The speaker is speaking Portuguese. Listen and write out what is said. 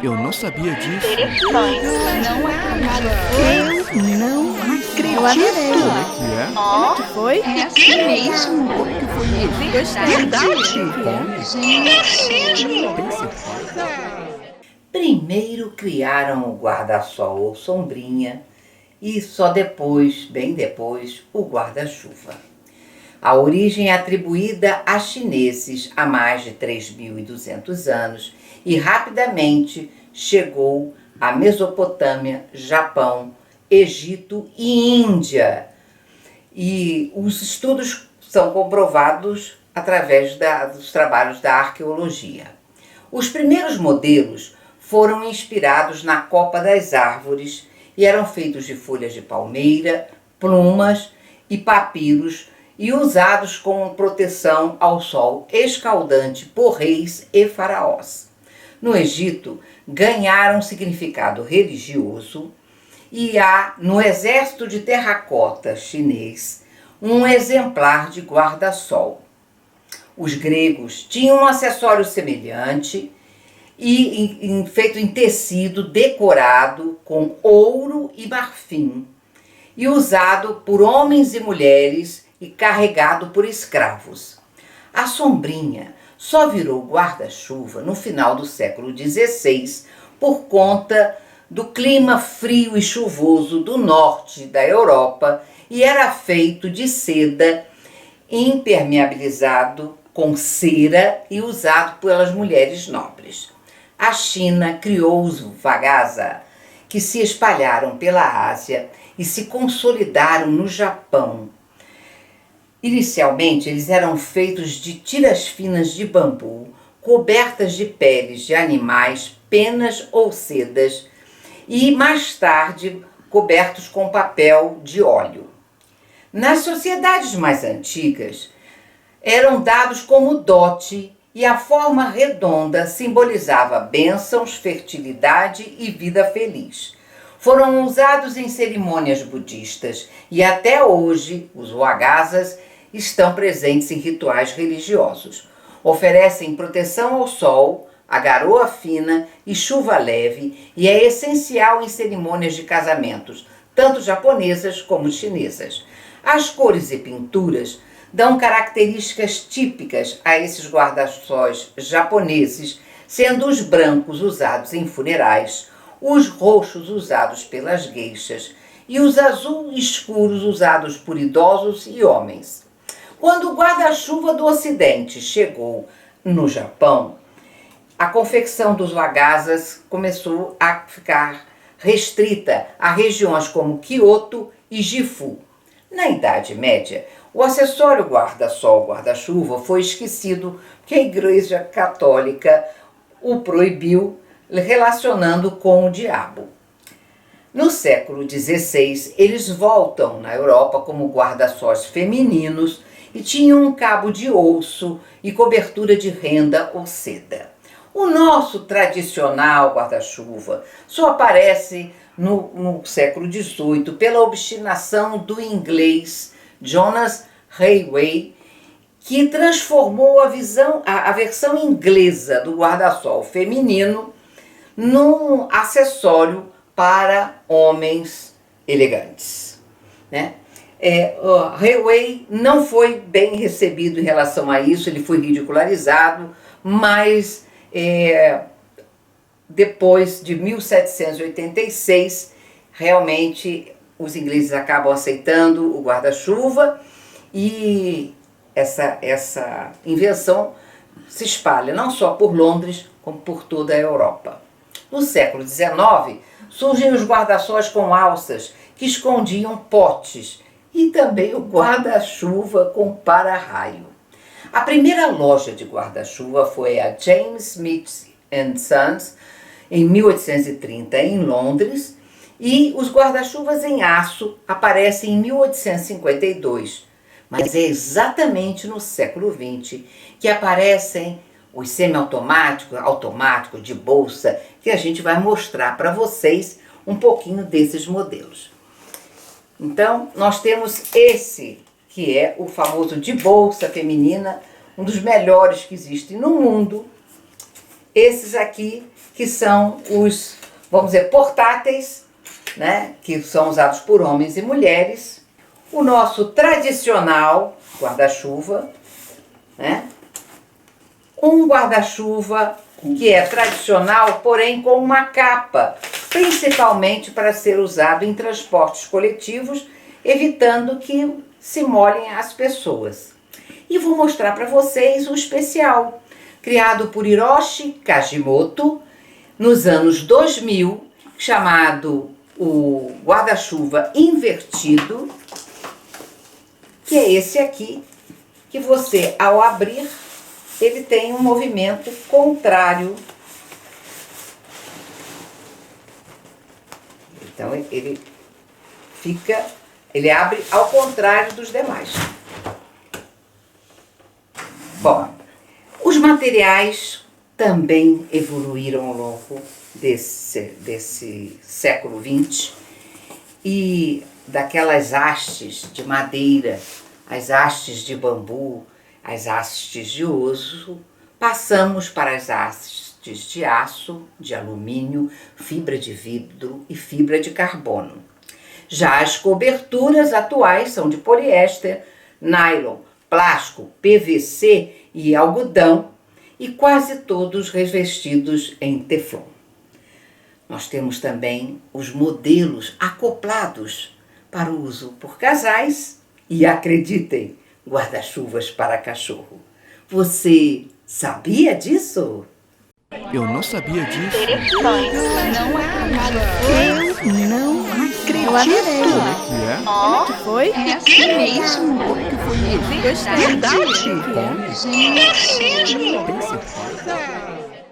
Eu não sabia disso. Interessante. Eu não acredito. Como é que é? Ó, Foi? É assim mesmo. Como que foi isso? Verdade? Tem certeza? Primeiro criaram o guarda-sol ou sombrinha e só depois, bem depois, o guarda-chuva. A origem é atribuída a chineses há mais de 3.200 anos e rapidamente chegou à Mesopotâmia, Japão, Egito e Índia. E os estudos são comprovados através dos trabalhos da arqueologia. Os primeiros modelos foram inspirados na copa das árvores e eram feitos de folhas de palmeira, plumas e papiros e usados como proteção ao sol escaldante por reis e faraós. No Egito, ganharam significado religioso e há, no exército de terracota chinês, um exemplar de guarda-sol. Os gregos tinham um acessório semelhante e feito em tecido decorado com ouro e marfim e usado por homens e mulheres e carregado por escravos. A sombrinha só virou guarda-chuva no final do século XVI por conta do clima frio e chuvoso do norte da Europa e era feito de seda impermeabilizado com cera e usado pelas mulheres nobres. A China criou os wagaza, que se espalharam pela Ásia e se consolidaram no Japão. Inicialmente, eles eram feitos de tiras finas de bambu, cobertas de peles de animais, penas ou sedas, e mais tarde cobertos com papel de óleo. Nas sociedades mais antigas, eram dados como dote e a forma redonda simbolizava bênçãos, fertilidade e vida feliz. Foram usados em cerimônias budistas e até hoje os wagazas estão presentes em rituais religiosos. Oferecem proteção ao sol, a garoa fina e chuva leve e é essencial em cerimônias de casamentos, tanto japonesas como chinesas. As cores e pinturas dão características típicas a esses guarda-sóis japoneses, sendo os brancos usados em funerais, os roxos usados pelas geishas e os azul escuros usados por idosos e homens. Quando o guarda-chuva do Ocidente chegou no Japão, a confecção dos wagazas começou a ficar restrita a regiões como Kyoto e Gifu. Na Idade Média, o acessório guarda-sol, guarda-chuva foi esquecido porque a Igreja Católica o proibiu, relacionando com o diabo. No século XVI, eles voltam na Europa como guarda-sóis femininos e tinham um cabo de osso e cobertura de renda ou seda. O nosso tradicional guarda-chuva só aparece no século XVIII pela obstinação do inglês Jonas Hayway, que transformou a versão inglesa do guarda-sol feminino num acessório para homens elegantes, né? Hayway não foi bem recebido em relação a isso, ele foi ridicularizado, mas depois de 1786, realmente os ingleses acabam aceitando o guarda-chuva e essa invenção se espalha não só por Londres, como por toda a Europa. No século XIX, surgem os guarda-sóis com alças que escondiam potes e também o guarda-chuva com para-raio. A primeira loja de guarda-chuva foi a James Smith Sons, em 1830, em Londres, e os guarda-chuvas em aço aparecem em 1852. Mas é exatamente no século XX que aparecem os semiautomáticos, automáticos de bolsa, que a gente vai mostrar para vocês um pouquinho desses modelos. Então, nós temos esse, que é o famoso de bolsa feminina, um dos melhores que existem no mundo. esses aqui que são os, vamos dizer, portáteis, né? Que são usados por homens e mulheres. O nosso tradicional guarda-chuva, né? Um guarda-chuva que é tradicional, porém com uma capa, principalmente para ser usado em transportes coletivos, evitando que se molhem as pessoas. E vou mostrar para vocês o especial, criado por Hiroshi Kajimoto nos anos 2000, chamado o guarda-chuva invertido, que é esse aqui, que você, ao abrir, ele tem um movimento contrário. Então, ele abre ao contrário dos demais. Bom, os materiais também evoluíram ao longo desse século XX, e daquelas hastes de madeira, as hastes de bambu, as hastes de osso, passamos para as hastes de aço, de alumínio, fibra de vidro e fibra de carbono. Já as coberturas atuais são de poliéster, nylon, plástico, PVC e algodão, e quase todos revestidos em teflon. Nós temos também os modelos acoplados para o uso por casais e, acreditem, guarda-chuvas para cachorro. Você sabia disso? Eu não sabia disso. Eu não acredito. Como é que é? Como é que foi? É assim mesmo. Como é que foi isso? Verdade. Como? É assim mesmo. Tem certeza?